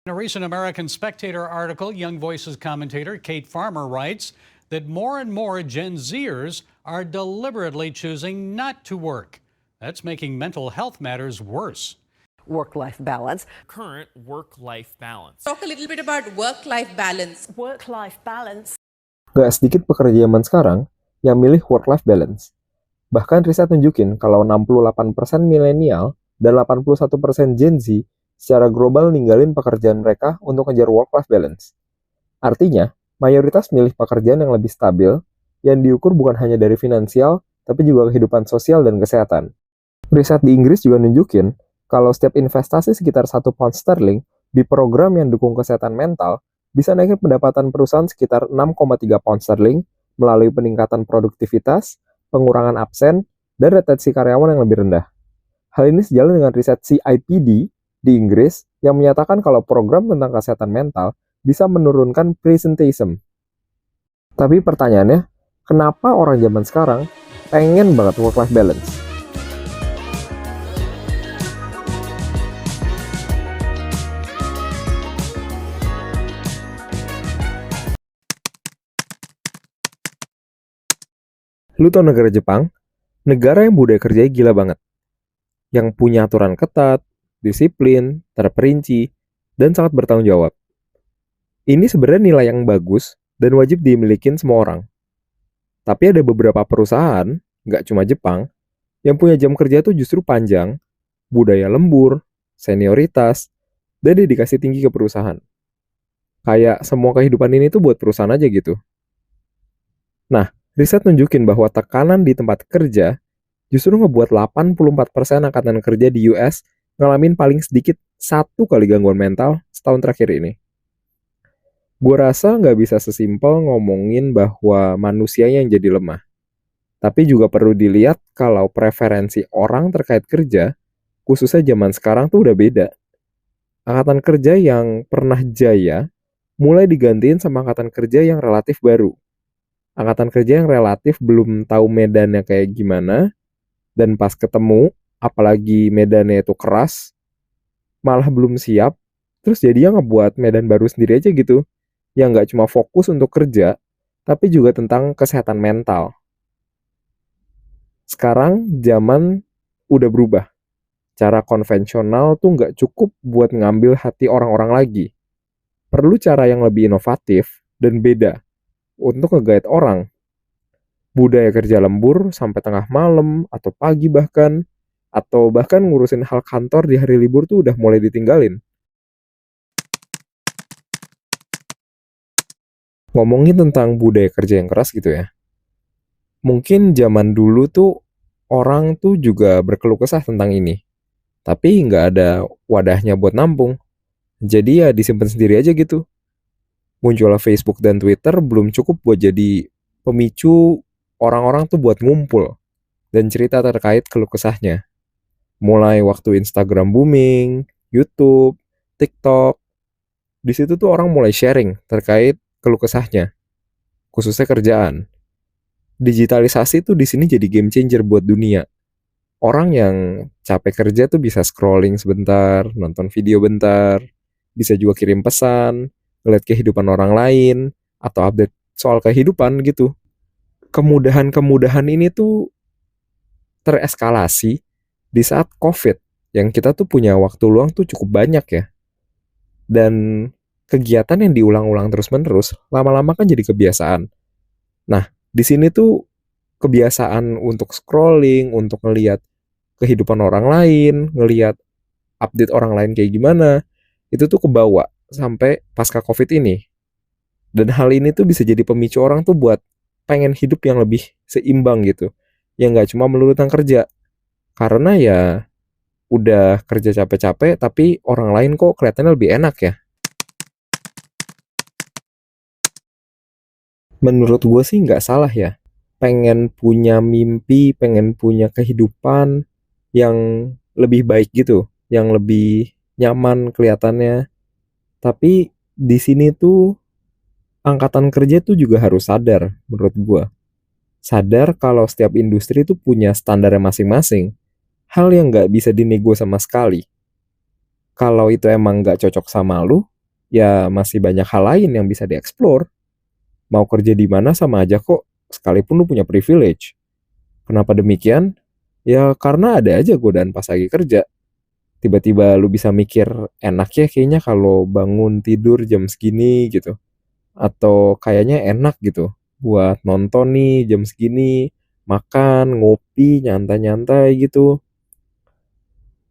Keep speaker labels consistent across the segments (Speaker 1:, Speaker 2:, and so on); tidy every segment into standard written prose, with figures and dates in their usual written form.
Speaker 1: In a recent American Spectator article, Young Voices commentator Kate Farmer writes that more and more Gen Zers are deliberately choosing not to work. That's making mental health matters worse.
Speaker 2: Work-life balance.
Speaker 3: Current work-life balance.
Speaker 4: Talk a little bit about work-life balance.
Speaker 2: Work-life balance.
Speaker 5: Gak sedikit pekerja zaman sekarang yang milih work-life balance. Bahkan riset nunjukin kalau 68% milenial dan 81% Gen Z secara global ninggalin pekerjaan mereka untuk ngejar work-life balance. Artinya, mayoritas milih pekerjaan yang lebih stabil, yang diukur bukan hanya dari finansial, tapi juga kehidupan sosial dan kesehatan. Riset di Inggris juga nunjukin kalau setiap investasi sekitar 1 pound sterling di program yang dukung kesehatan mental bisa naikin pendapatan perusahaan sekitar 6,3 pound sterling melalui peningkatan produktivitas, pengurangan absen, dan retensi karyawan yang lebih rendah. Hal ini sejalan dengan riset CIPD di Inggris yang menyatakan kalau program tentang kesehatan mental bisa menurunkan presenteeism. Tapi pertanyaannya, kenapa orang zaman sekarang pengen banget work-life balance? Lu tau negara Jepang? Negara yang budaya kerjanya gila banget. Yang punya aturan ketat, disiplin, terperinci, dan sangat bertanggung jawab. Ini sebenarnya nilai yang bagus dan wajib dimilikin semua orang. Tapi ada beberapa perusahaan, nggak cuma Jepang, yang punya jam kerja tuh justru panjang, budaya lembur, senioritas, dan dedikasi tinggi ke perusahaan. Kayak semua kehidupan ini tuh buat perusahaan aja gitu. Nah, riset nunjukin bahwa tekanan di tempat kerja justru ngebuat 84% angkatan kerja di US ngalamin paling sedikit 1 kali gangguan mental setahun terakhir ini. Gue rasa nggak bisa sesimpel ngomongin bahwa manusia yang jadi lemah. Tapi juga perlu dilihat kalau preferensi orang terkait kerja, khususnya zaman sekarang tuh udah beda. Angkatan kerja yang pernah jaya, mulai digantiin sama angkatan kerja yang relatif baru. Angkatan kerja yang relatif belum tahu medannya kayak gimana, dan pas ketemu, apalagi medannya itu keras, malah belum siap, terus jadinya ngebuat medan baru sendiri aja gitu, yang nggak cuma fokus untuk kerja, tapi juga tentang kesehatan mental. Sekarang zaman udah berubah. Cara konvensional tuh nggak cukup buat ngambil hati orang-orang lagi. Perlu cara yang lebih inovatif dan beda untuk nge-guide orang. Budaya kerja lembur sampai tengah malam atau pagi bahkan, atau bahkan ngurusin hal kantor di hari libur tuh udah mulai ditinggalin. Ngomongin tentang budaya kerja yang keras gitu ya. Mungkin zaman dulu tuh orang tuh juga berkeluh kesah tentang ini. Tapi nggak ada wadahnya buat nampung. Jadi ya disimpan sendiri aja gitu. Munculnya Facebook dan Twitter belum cukup buat jadi pemicu orang-orang tuh buat ngumpul dan cerita terkait keluh kesahnya. Mulai waktu Instagram booming, YouTube, TikTok, di situ tuh orang mulai sharing terkait keluh kesahnya, khususnya kerjaan. Digitalisasi tuh di sini jadi game changer buat dunia. Orang yang capek kerja tuh bisa scrolling sebentar, nonton video bentar, bisa juga kirim pesan, ngeliat kehidupan orang lain, atau update soal kehidupan gitu. Kemudahan-kemudahan ini tuh tereskalasi di saat COVID, yang kita tuh punya waktu luang tuh cukup banyak ya. Dan kegiatan yang diulang-ulang terus-menerus, lama-lama kan jadi kebiasaan. Nah, di sini tuh kebiasaan untuk scrolling, untuk ngelihat kehidupan orang lain, ngelihat update orang lain kayak gimana, itu tuh kebawa sampai pasca COVID ini. Dan hal ini tuh bisa jadi pemicu orang tuh buat pengen hidup yang lebih seimbang gitu. Yang nggak cuma melulu tentang kerja. Karena ya udah kerja capek-capek tapi orang lain kok kelihatannya lebih enak ya. Menurut gue sih nggak salah ya. Pengen punya mimpi, pengen punya kehidupan yang lebih baik gitu. Yang lebih nyaman kelihatannya. Tapi di sini tuh angkatan kerja tuh juga harus sadar menurut gue. Sadar kalau setiap industri tuh punya standarnya masing-masing. Hal yang nggak bisa dinego sama sekali. Kalau itu emang nggak cocok sama lu, ya masih banyak hal lain yang bisa dieksplor. Mau kerja di mana sama aja kok, sekalipun lu punya privilege. Kenapa demikian? Ya karena ada aja godaan pas lagi kerja. Tiba-tiba lu bisa mikir, enak ya kayaknya kalau bangun tidur jam segini gitu. Atau kayaknya enak gitu buat nonton nih jam segini, makan, ngopi, nyantai-nyantai gitu.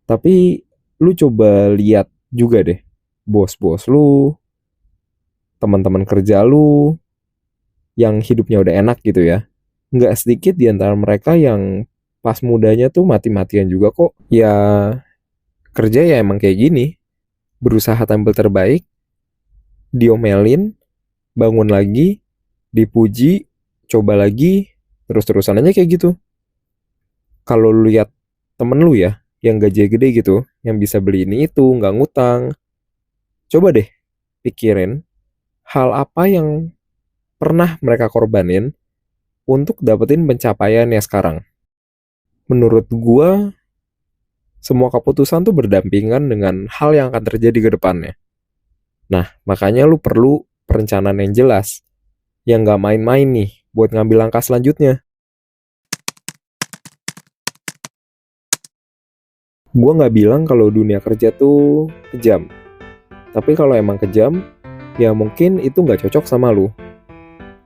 Speaker 5: Tapi lu coba lihat juga deh, bos-bos lu, teman-teman kerja lu, yang hidupnya udah enak gitu ya. Nggak sedikit di antara mereka yang pas mudanya tuh mati-matian juga kok. Ya kerja ya emang kayak gini, berusaha tampil terbaik, diomelin, bangun lagi, dipuji, coba lagi, terus-terusan aja kayak gitu. Kalau lu lihat temen lu ya, yang gajinya gede gitu, yang bisa beli ini itu, nggak ngutang, coba deh pikirin hal apa yang pernah mereka korbanin untuk dapetin pencapaiannya sekarang. Menurut gua, semua keputusan tuh berdampingan dengan hal yang akan terjadi ke depannya. Nah, makanya lu perlu perencanaan yang jelas, yang nggak main-main nih buat ngambil langkah selanjutnya. Gua nggak bilang kalau dunia kerja tuh kejam. Tapi kalau emang kejam, ya mungkin itu nggak cocok sama lu.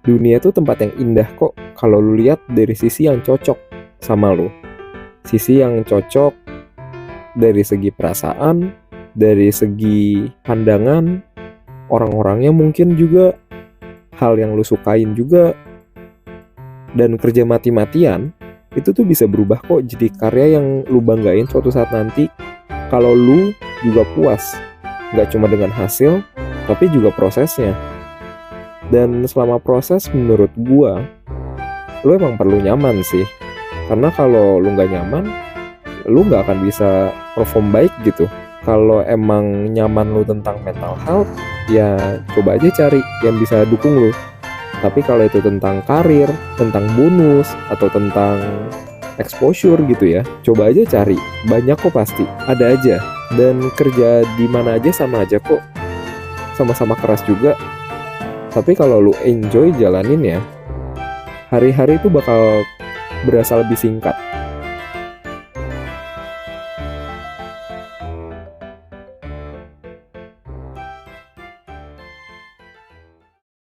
Speaker 5: Dunia tuh tempat yang indah kok kalau lu lihat dari sisi yang cocok sama lu. Sisi yang cocok dari segi perasaan, dari segi pandangan, orang-orangnya mungkin juga, hal yang lu sukain juga. Dan kerja mati-matian, itu tuh bisa berubah kok jadi karya yang lu banggain suatu saat nanti. Kalau lu juga puas, nggak cuma dengan hasil, tapi juga prosesnya. Dan selama proses menurut gua, lu emang perlu nyaman sih. Karena kalau lu nggak nyaman, lu nggak akan bisa perform baik gitu. Kalau emang nyaman lu tentang mental health, ya coba aja cari yang bisa dukung lu. Tapi kalau itu tentang karir, tentang bonus, atau tentang exposure gitu ya, coba aja cari. Banyak kok pasti, ada aja. Dan kerja di mana aja sama aja kok. Sama-sama keras juga. Tapi kalau lu enjoy jalanin ya, hari-hari itu bakal berasa lebih singkat.